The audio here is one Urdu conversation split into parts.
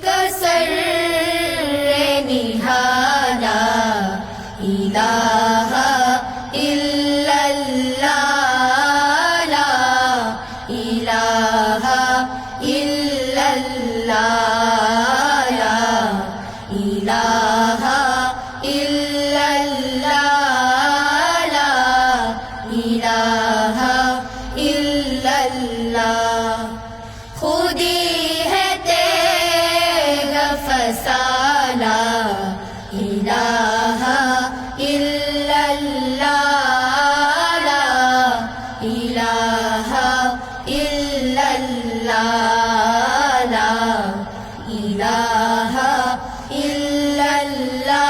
کا سر نہالا الہ الا اللہ لا الہ الا اللہ لا الہ الا اللہ لا الہ الا اللہ خودی ہے تیغ فسانہ الہ الا اللہ لا الہ الا اللہ لا الہ الا اللہ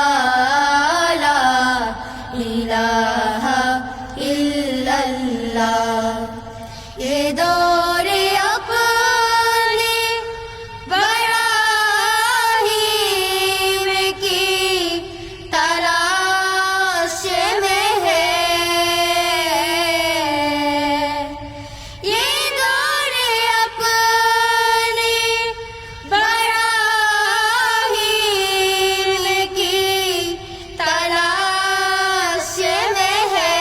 لا الہ الا اللہ یہ دور اپنی براہیم کی تلاش میں ہے یہ دور اپنی براہیم کی تلاش میں ہے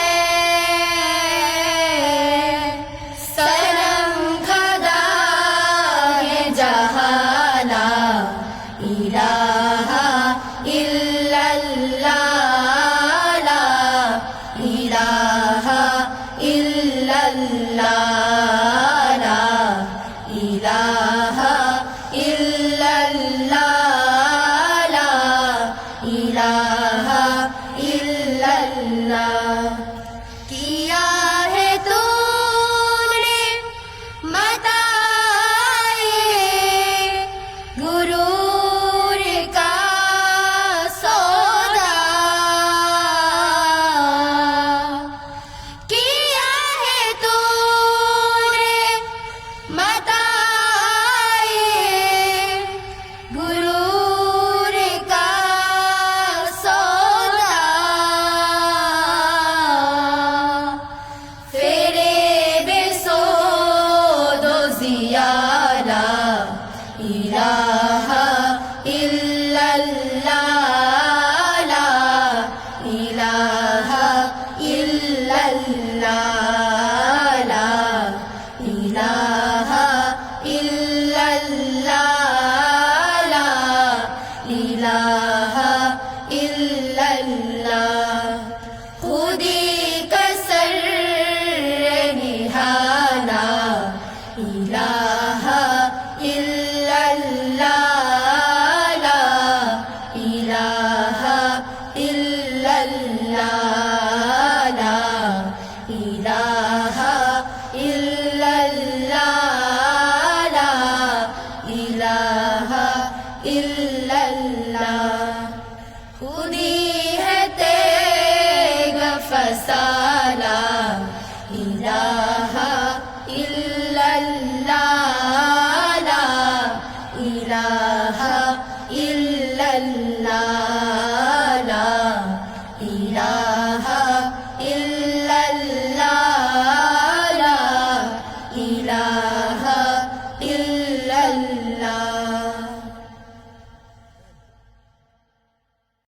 سرم کھدا ہے جہاں لا الہ الا اللہ لا الہ الا اللہ لا الہ الا اللہ لا الہ الا اللہ کیا ہے تو نے متائے غرور کا سودا کیا ہے تو نے متائے غرور کا سودا فریب سود و زیادہ الہ الا اللہ لا الہ الا اللہ لا الہ الا اللہ لا الہ الا اللہ خودی کا سر نہالا الہ الا اللہ لا الہ الا اللہ لا الہ الا اللہ لا الہ الا اللہ خودی ہے تیغ فسانہ الہ الا اللہ لا الہ الا اللہ لا الہ